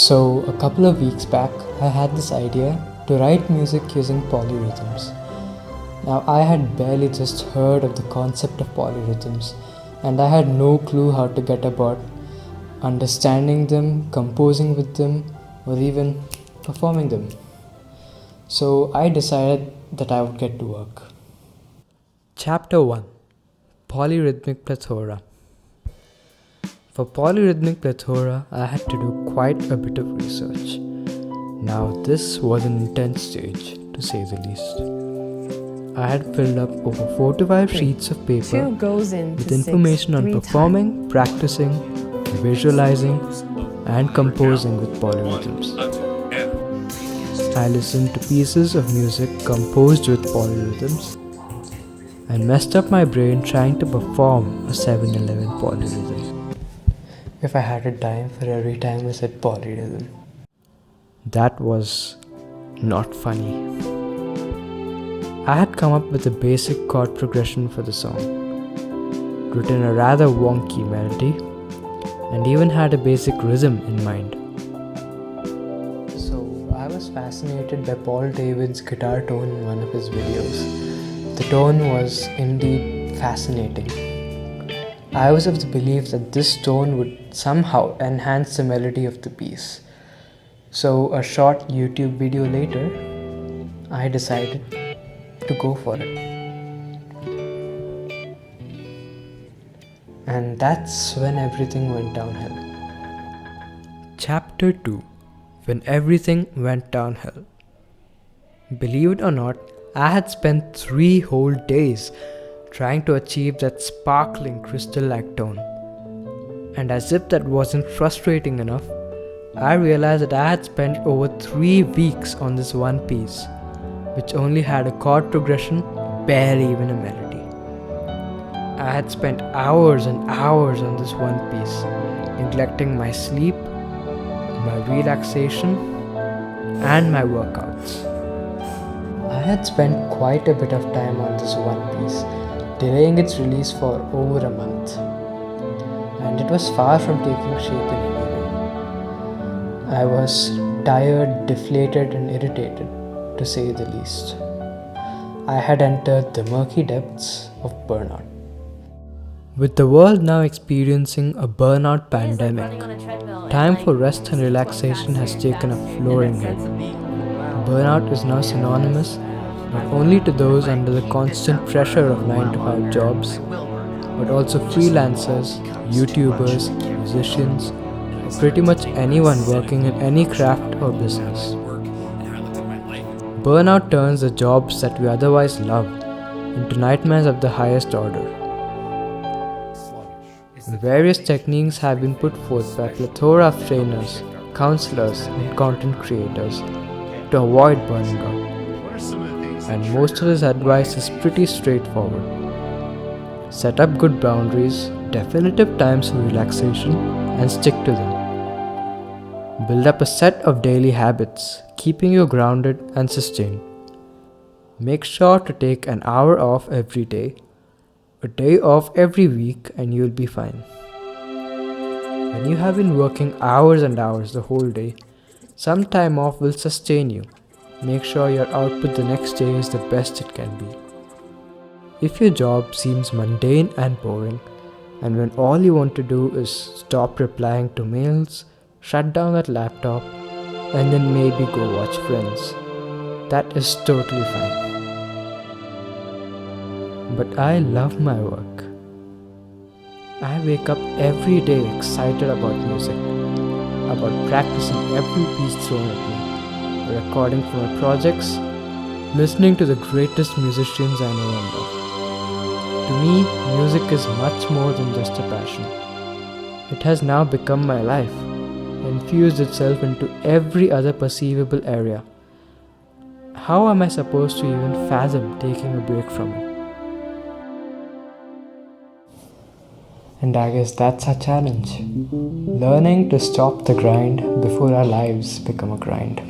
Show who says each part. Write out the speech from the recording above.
Speaker 1: So, a couple of weeks back, I had this idea to write music using polyrhythms. Now, I had barely just heard of the concept of polyrhythms, and I had no clue how to get about understanding them, composing with them, or even performing them. So, I decided that I would get to work. Chapter 1: Polyrhythmic Plethora. For Polyrhythmic Plethora, I had to do quite a bit of research. Now, this was an intense stage, to say the least. I had filled up over 4 to 5 sheets of paper with information on performing, practicing, visualizing, and composing with polyrhythms. I listened to pieces of music composed with polyrhythms and messed up my brain trying to perform a 7-11 polyrhythm. If I had a dime for every time I said polyrhythm. That was not funny. I had come up with a basic chord progression for the song, written a rather wonky melody, and even had a basic rhythm in mind. So I was fascinated by Paul David's guitar tone in one of his videos. The tone was indeed fascinating. I was of the belief that this tone would somehow enhance the melody of the piece. So a short YouTube video later, I decided to go for it. And that's when everything went downhill. Chapter 2: When Everything Went Downhill. Believe it or not, I had spent 3 whole days trying to achieve that sparkling crystal-like tone. And as if that wasn't frustrating enough, I realized that I had spent over 3 weeks on this one piece, which only had a chord progression, barely even a melody. I had spent hours and hours on this one piece, neglecting my sleep, my relaxation, and my workouts. I had spent quite a bit of time on this one piece, delaying its release for over a month, and it was far from taking shape in any way. I was tired, deflated, and irritated, to say the least. I had entered the murky depths of burnout. With the world now experiencing a burnout pandemic, time for rest and relaxation has taken a flooring hit. Burnout is now synonymous not only to those under the constant pressure of 9 to 5 jobs, but also freelancers, YouTubers, musicians, or pretty much anyone working in any craft or business. Burnout turns the jobs that we otherwise love into nightmares of the highest order. Various techniques have been put forth by plethora of trainers, counselors, and content creators to avoid burning out. And most of this advice is pretty straightforward. Set up good boundaries, definitive times for relaxation, and stick to them. Build up a set of daily habits, keeping you grounded and sustained. Make sure to take an hour off every day, a day off every week, and you'll be fine. When you have been working hours and hours the whole day, some time off will sustain you. Make sure your output the next day is the best it can be. If your job seems mundane and boring, and when all you want to do is stop replying to mails, shut down that laptop, and then maybe go watch Friends, that is totally fine. But I love my work. I wake up every day excited about music, about practicing every piece thrown at me, recording for my projects, listening to the greatest musicians I know and love. To me, music is much more than just a passion. It has now become my life, infused itself into every other perceivable area. How am I supposed to even fathom taking a break from it? And I guess that's our challenge. Learning to stop the grind before our lives become a grind.